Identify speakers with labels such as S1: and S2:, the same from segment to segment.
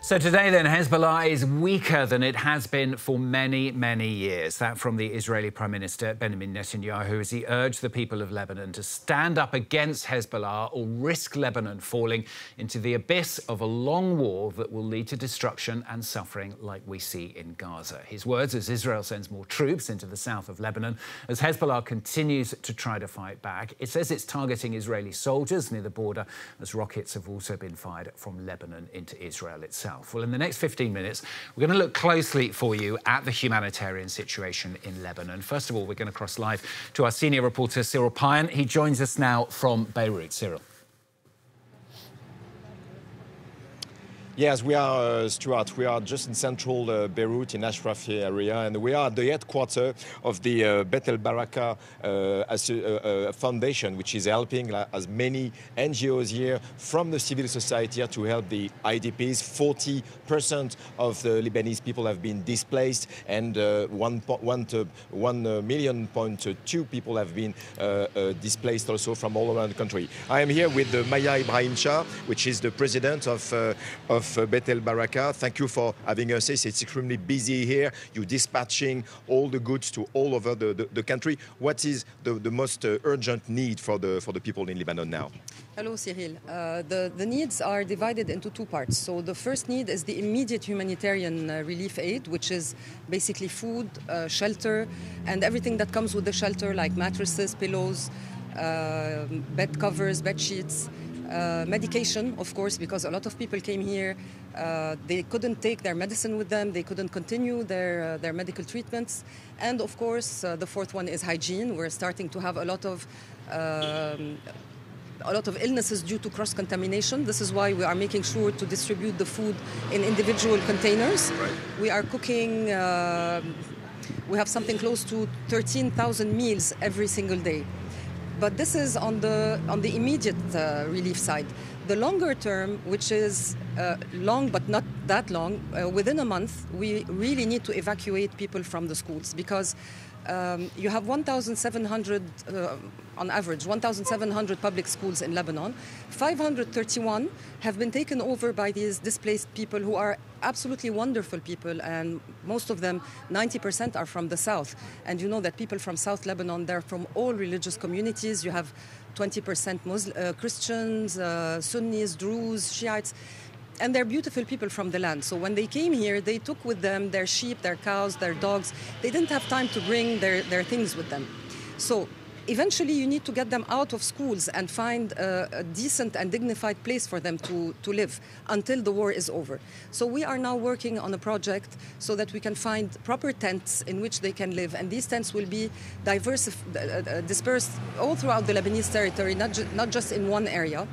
S1: So today then, Hezbollah is weaker than it has been for many, many years. That from the Israeli Prime Minister Benjamin Netanyahu as he urged the people of Lebanon to stand up against Hezbollah or risk Lebanon falling into the abyss of a long war that will lead to destruction and suffering like we see in Gaza. His words as Israel sends more troops into the south of Lebanon as Hezbollah continues to try to fight back. It says it's targeting Israeli soldiers near the border as rockets have also been fired from Lebanon into Israel itself. Well, in the next 15 minutes, we're going to look closely for you at the humanitarian situation in Lebanon. First of all, we're going to cross live to our senior reporter, Cyril Payan. He joins us now from Beirut. Cyril.
S2: Yes, we are, Stuart. We are just in central Beirut, in Ashrafi area, and we are at the headquarters of the Beit el Baraka foundation, which is helping as many NGOs here from the civil society here to help the IDPs. 40% of the Lebanese people have been displaced, and 1.2 million people have been displaced also from all around the country. I am here with Maya Ibrahimchach, which is the president of Beit el Baraka. Thank you for having us. It's extremely busy here. You're dispatching all the goods to all over the country. What is the most urgent need for the people in Lebanon now?
S3: Hello, Cyril. The needs are divided into two parts. So the first need is the immediate humanitarian relief aid, which is basically food, shelter, and everything that comes with the shelter, like mattresses, pillows, bed covers, bed sheets. Medication, of course, because a lot of people came here, they couldn't take their medicine with them, they couldn't continue their medical treatments. And of course, the fourth one is hygiene. We're starting to have a lot of illnesses due to cross-contamination. This is why we are making sure to distribute the food in individual containers. Right. We are cooking, we have something close to 13,000 meals every single day. But this is on the immediate relief side. The longer term, which is long but not that long, within a month, we really need to evacuate people from the schools because you have 1,700, on average, 1,700 public schools in Lebanon. 531 have been taken over by these displaced people who are absolutely wonderful people, and most of them, 90%, are from the south. And you know that people from South Lebanon, they're from all religious communities. You have 20% Christians, Sunnis, Druze, Shiites. And they're beautiful people from the land. So when they came here, they took with them their sheep, their cows, their dogs. They didn't have time to bring their things with them. So eventually you need to get them out of schools and find a decent and dignified place for them to live until the war is over. So we are now working on a project so that we can find proper tents in which they can live. And these tents will be dispersed all throughout the Lebanese territory, not just in one area.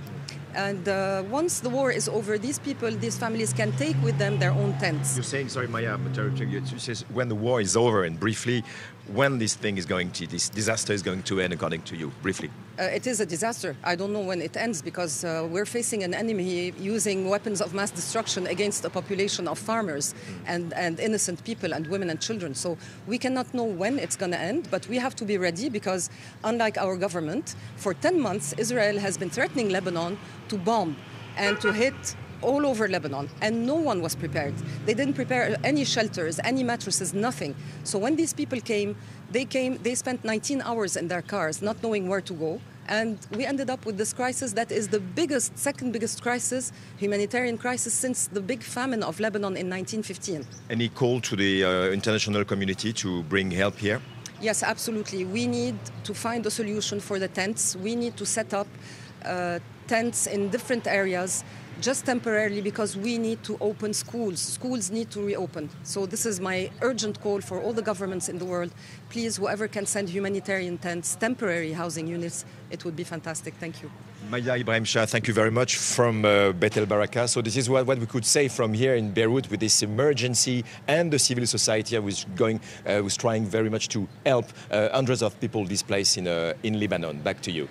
S3: And once the war is over, these people, these families can take with them their own tents.
S2: You're saying, sorry, Maya, you say when the war is over, and briefly, when this disaster is going to end, according to you, briefly?
S3: It is a disaster. I don't know when it ends because we're facing an enemy using weapons of mass destruction against a population of farmers and innocent people and women and children. So we cannot know when it's going to end, but we have to be ready because unlike our government, for 10 months, Israel has been threatening Lebanon to bomb and to hit all over Lebanon, and no one was prepared. They didn't prepare any shelters, any mattresses, nothing. So when these people came, they spent 19 hours in their cars, not knowing where to go. And we ended up with this crisis that is the second biggest crisis, humanitarian crisis, since the big famine of Lebanon in 1915.
S2: Any call to the international community to bring help here?
S3: Yes, absolutely. We need to find a solution for the tents. We need to set up tents in different areas, just temporarily, because we need to open schools. Schools need to reopen. So this is my urgent call for all the governments in the world. Please, whoever can send humanitarian tents, temporary housing units, it would be fantastic. Thank you.
S2: Maya Ibrahimchach, thank you very much from Beit el Baraka. So this is what we could say from here in Beirut with this emergency, and the civil society was trying very much to help hundreds of people displaced in Lebanon. Back to you.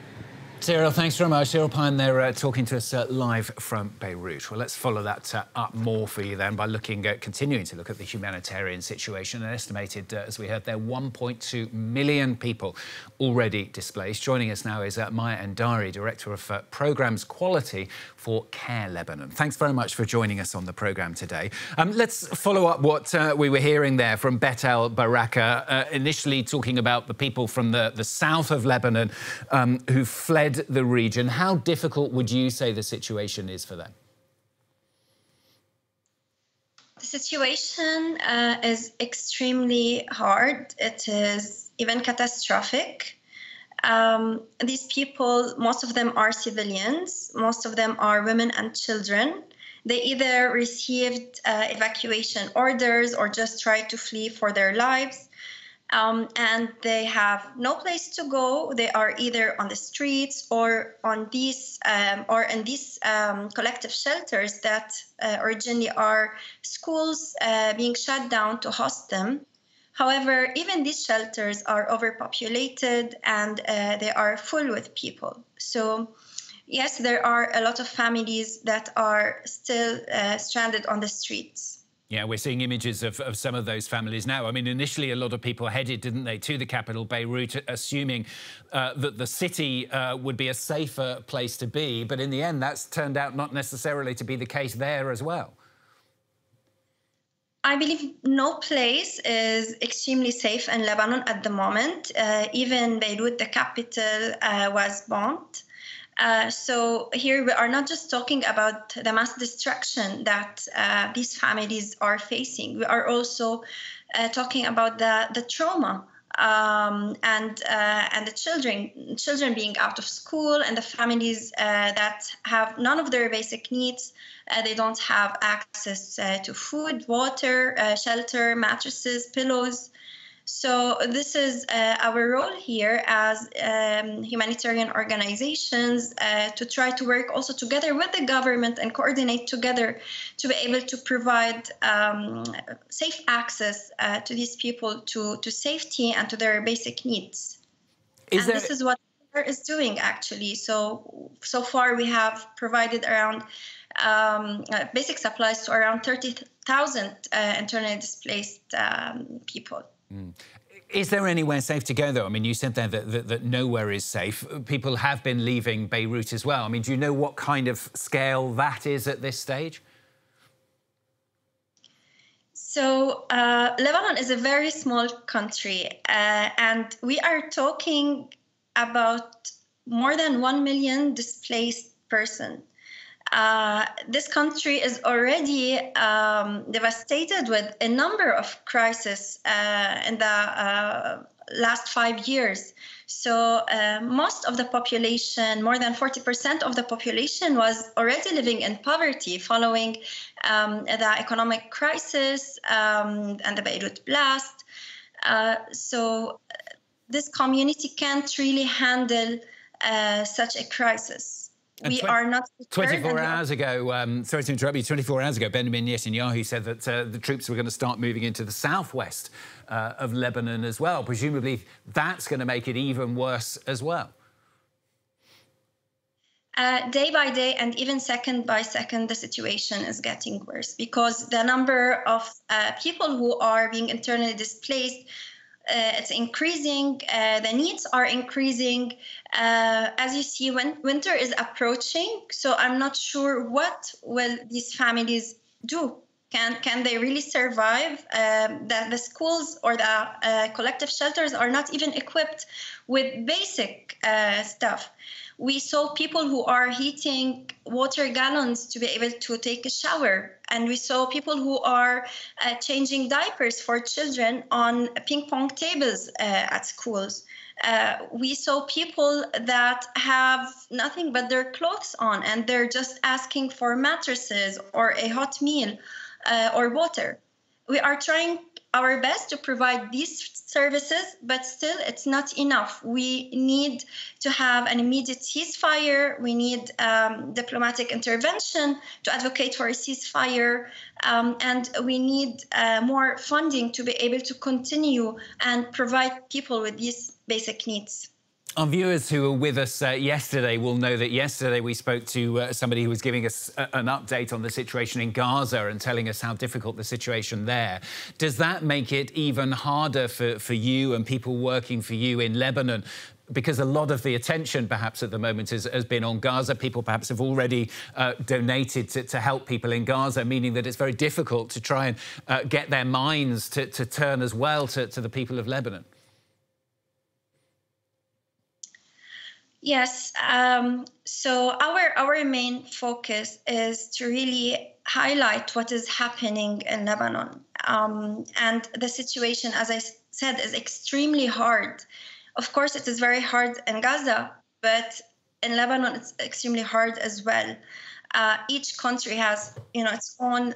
S1: Cyril, thanks very much. Cyril Pine there talking to us live from Beirut. Well, let's follow that up more for you then by continuing to look at the humanitarian situation. An estimated, as we heard there, 1.2 million people already displaced. Joining us now is Maya Andari, Director of Programmes Quality for CARE Lebanon. Thanks very much for joining us on the programme today. Let's follow up what we were hearing there from Beit el Baraka, initially talking about the people from the south of Lebanon who fled the region. How difficult would you say the situation is for them?
S4: The situation is extremely hard. It is even catastrophic. These people, most of them are civilians. Most of them are women and children. They either received evacuation orders or just tried to flee for their lives. And they have no place to go. They are either on the streets or on these in these collective shelters that originally are schools being shut down to host them. However, even these shelters are overpopulated and they are full with people. So yes, there are a lot of families that are still stranded on the streets.
S1: Yeah, we're seeing images of some of those families now. I mean, initially, a lot of people headed, didn't they, to the capital, Beirut, assuming that the city would be a safer place to be. But in the end, that's turned out not necessarily to be the case there as well.
S4: I believe no place is extremely safe in Lebanon at the moment. Even Beirut, the capital, was bombed. So here we are not just talking about the mass destruction that these families are facing. We are also talking about the trauma and the children being out of school, and the families that have none of their basic needs. They don't have access to food, water, shelter, mattresses, pillows. So this is our role here as humanitarian organizations to try to work also together with the government and coordinate together to be able to provide safe access to these people to safety and to their basic needs. This is what CARE is doing, actually. So far we have provided around basic supplies to around 30,000 internally displaced people.
S1: Is there anywhere safe to go, though? I mean, you said there that nowhere is safe. People have been leaving Beirut as well. I mean, do you know what kind of scale that is at this stage?
S4: So Lebanon is a very small country, and we are talking about more than 1 million displaced persons. This country is already devastated with a number of crises in the last 5 years. So most of the population, more than 40% of the population, was already living in poverty following the economic crisis and the Beirut blast. So this community can't really handle such a crisis. We are not
S1: 24 hours ago, sorry to interrupt you, 24 hours ago, Benjamin Netanyahu said that the troops were going to start moving into the southwest of Lebanon as well. Presumably that's going to make it even worse as well.
S4: Day by day and even second by second, the situation is getting worse because the number of people who are being internally displaced it's increasing, the needs are increasing. As you see, when winter is approaching, so I'm not sure what will these families do. Can they really survive? The schools or the collective shelters are not even equipped with basic stuff. We saw people who are heating water gallons to be able to take a shower. And we saw people who are changing diapers for children on ping pong tables at schools. We saw people that have nothing but their clothes on, and they're just asking for mattresses or a hot meal or water. We are trying our best to provide these services, but still it's not enough. We need to have an immediate ceasefire. We need diplomatic intervention to advocate for a ceasefire. And we need more funding to be able to continue and provide people with these basic needs.
S1: Our viewers who were with us yesterday will know that yesterday we spoke to somebody who was giving us an update on the situation in Gaza and telling us how difficult the situation there. Does that make it even harder for you and people working for you in Lebanon? Because a lot of the attention perhaps at the moment has been on Gaza. People perhaps have already donated to help people in Gaza, meaning that it's very difficult to try and get their minds to turn as well to the people of Lebanon.
S4: Yes, so our main focus is to really highlight what is happening in Lebanon. And the situation, as I said, is extremely hard. Of course, it is very hard in Gaza, but in Lebanon, it's extremely hard as well. Each country has, its own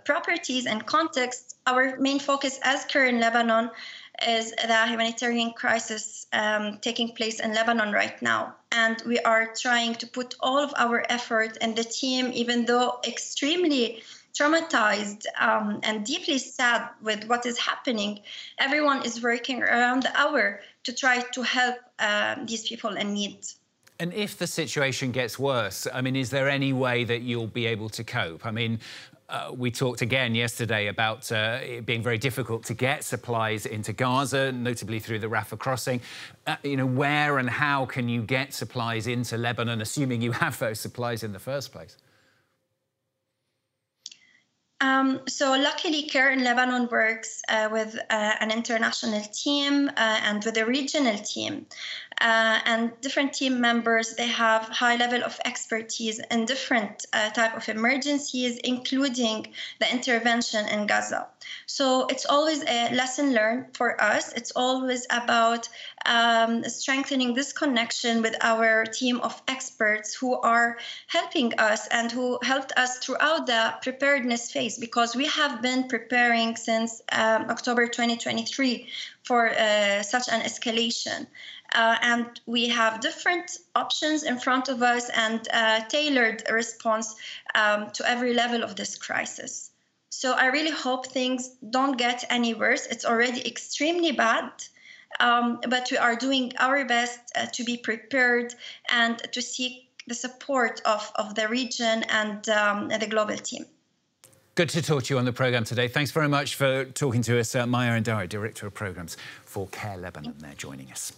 S4: properties and context. Our main focus as CARE in Lebanon is the humanitarian crisis taking place in Lebanon right now. And we are trying to put all of our effort, and the team, even though extremely traumatized and deeply sad with what is happening, everyone is working around the hour to try to help these people in need.
S1: And if the situation gets worse, I mean, is there any way that you'll be able to cope? I mean, we talked again yesterday about it being very difficult to get supplies into Gaza, notably through the Rafah crossing. Where and how can you get supplies into Lebanon, assuming you have those supplies in the first place?
S4: So luckily, CARE in Lebanon works with an international team and with a regional team. And different team members, they have high level of expertise in different type of emergencies, including the intervention in Gaza. So it's always a lesson learned for us. It's always about strengthening this connection with our team of experts who are helping us and who helped us throughout the preparedness phase, because we have been preparing since October 2023 for such an escalation. And we have different options in front of us and tailored response to every level of this crisis. So I really hope things don't get any worse. It's already extremely bad, but we are doing our best to be prepared and to seek the support of the region and the global team.
S1: Good to talk to you on the programme today. Thanks very much for talking to us, Maya Andari, Director of Programmes for CARE Lebanon, there joining us.